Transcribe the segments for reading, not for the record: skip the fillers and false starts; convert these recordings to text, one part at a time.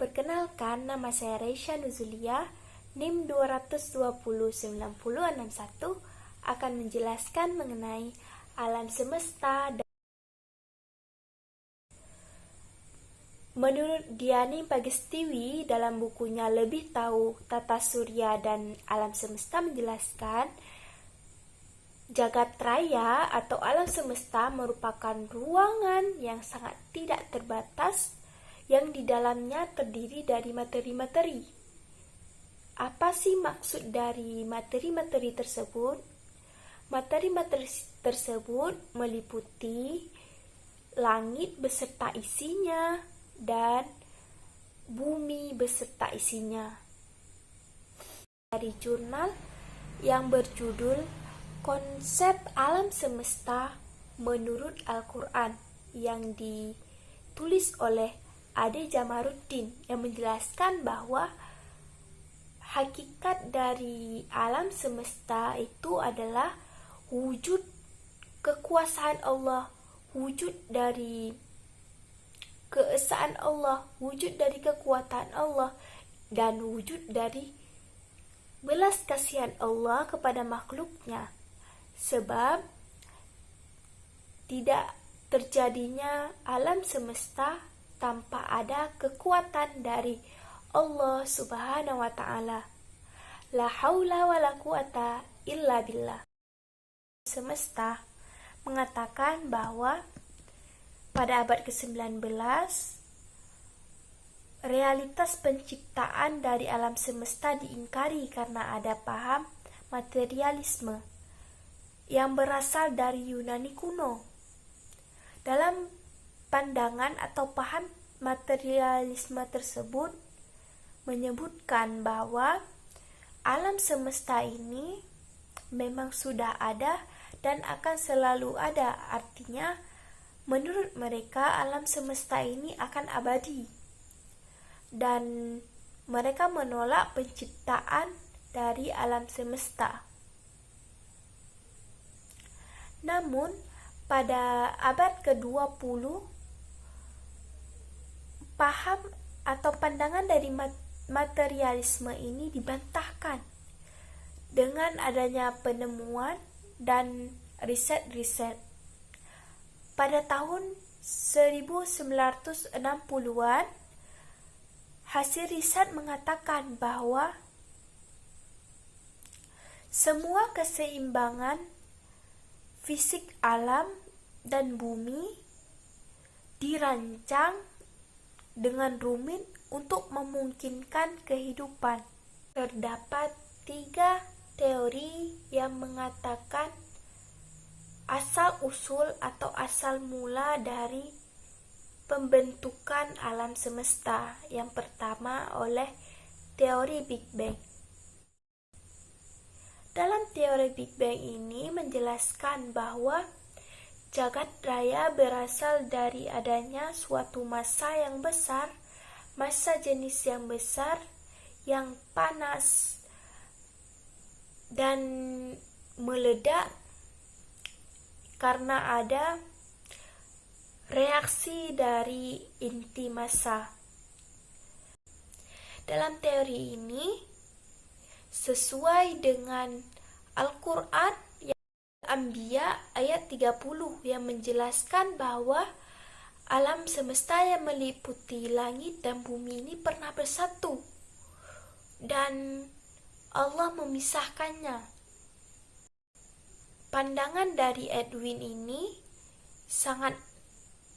Perkenalkan, nama saya Reisha Nuzulia, NIM 2209061, akan menjelaskan mengenai alam semesta. Menurut Diani Pagestiwi dalam bukunya Lebih Tahu Tata Surya dan Alam Semesta menjelaskan, jagat raya atau alam semesta merupakan ruangan yang sangat tidak terbatas yang di dalamnya terdiri dari materi-materi. Apa sih maksud dari materi-materi tersebut? Materi-materi tersebut meliputi langit beserta isinya dan bumi beserta isinya. Dari jurnal yang berjudul Konsep Alam Semesta Menurut Al-Quran yang ditulis oleh Ade Jamaluddin, yang menjelaskan bahwa hakikat dari alam semesta itu adalah wujud kekuasaan Allah, wujud dari keesaan Allah, wujud dari kekuatan Allah, dan wujud dari belas kasihan Allah kepada makhluknya. Sebab tidak terjadinya alam semesta tanpa ada kekuatan dari Allah Subhanahu wa Ta'ala. La haula wa la quwata illa billah. Semesta mengatakan bahwa pada abad ke-19 realitas penciptaan dari alam semesta diingkari karena ada paham materialisme yang berasal dari Yunani kuno. Dalam pandangan atau paham materialisme tersebut menyebutkan bahwa alam semesta ini memang sudah ada dan akan selalu ada. Artinya, menurut mereka alam semesta ini akan abadi. Dan mereka menolak penciptaan dari alam semesta. Namun, pada abad ke-20, paham atau pandangan dari materialisme ini dibantahkan dengan adanya penemuan dan riset-riset. Pada tahun 1960-an, hasil riset mengatakan bahwa semua keseimbangan fisik alam dan bumi dirancang dengan rumit untuk memungkinkan kehidupan. Terdapat 3 teori yang mengatakan asal-usul atau asal mula dari pembentukan alam semesta. Yang pertama oleh teori Big Bang. Dalam teori Big Bang ini menjelaskan bahwa jagat raya berasal dari adanya suatu massa yang besar, massa jenis yang besar, yang panas dan meledak karena ada reaksi dari inti massa. Dalam teori ini, sesuai dengan Al-Quran Anbiya ayat 30 yang menjelaskan bahwa alam semesta yang meliputi langit dan bumi ini pernah bersatu dan Allah memisahkannya. Pandangan dari Edwin ini sangat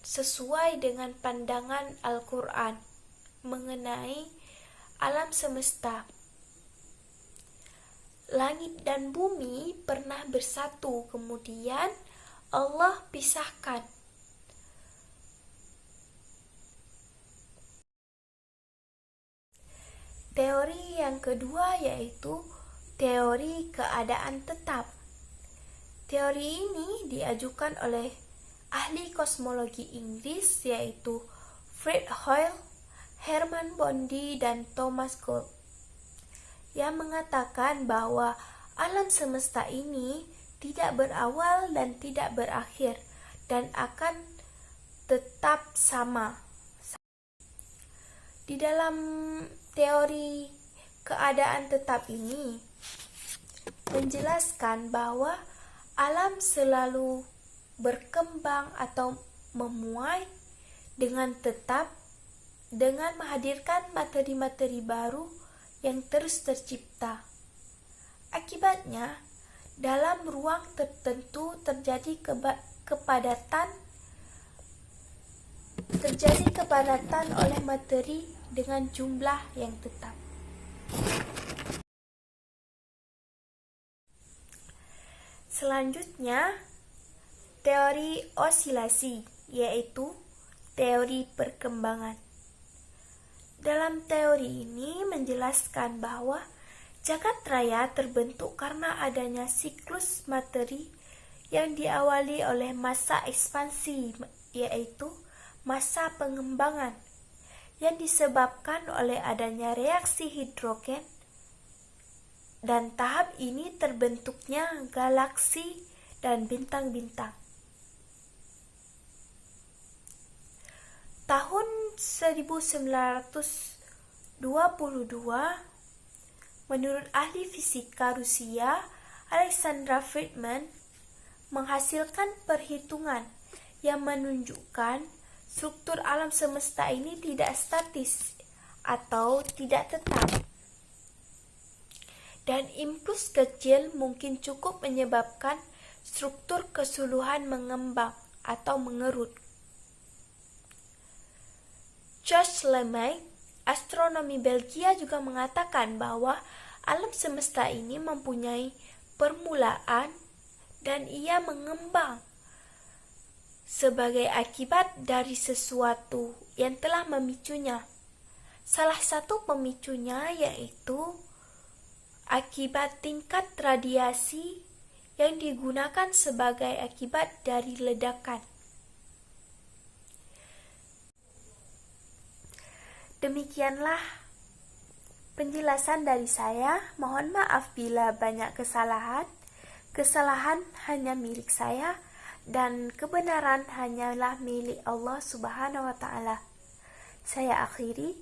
sesuai dengan pandangan Al-Quran mengenai alam semesta. Langit dan bumi pernah bersatu, kemudian Allah pisahkan. Teori yang kedua yaitu teori keadaan tetap. Teori ini diajukan oleh ahli kosmologi Inggris yaitu Fred Hoyle, Herman Bondi, dan Thomas Gold, yang mengatakan bahwa alam semesta ini tidak berawal dan tidak berakhir dan akan tetap sama. Di dalam teori keadaan tetap ini menjelaskan bahwa alam selalu berkembang atau memuai dengan tetap dengan menghadirkan materi-materi baru yang terus tercipta. Akibatnya, dalam ruang tertentu terjadi kepadatan oleh materi dengan jumlah yang tetap. Selanjutnya, teori osilasi, yaitu teori perkembangan. Dalam teori ini menjelaskan bahwa jagat raya terbentuk karena adanya siklus materi yang diawali oleh masa ekspansi, yaitu masa pengembangan, yang disebabkan oleh adanya reaksi hidrogen, dan tahap ini terbentuknya galaksi dan bintang-bintang. Tahun 1922, menurut ahli fisika Rusia Alexander Friedman, menghasilkan perhitungan yang menunjukkan struktur alam semesta ini tidak statis atau tidak tetap. Dan impuls kecil mungkin cukup menyebabkan struktur keseluruhan mengembang atau mengerut. Georges Lemaître, astronomi Belgia, juga mengatakan bahwa alam semesta ini mempunyai permulaan dan ia mengembang sebagai akibat dari sesuatu yang telah memicunya. Salah satu pemicunya yaitu akibat tingkat radiasi yang digunakan sebagai akibat dari ledakan. Demikianlah penjelasan dari saya. Mohon maaf bila banyak kesalahan. Kesalahan hanya milik saya dan kebenaran hanyalah milik Allah Subhanahu wa Ta'ala. Saya akhiri.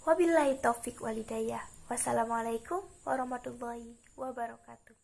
Wabillahi taufik walhidayah. Wassalamualaikum warahmatullahi wabarakatuh.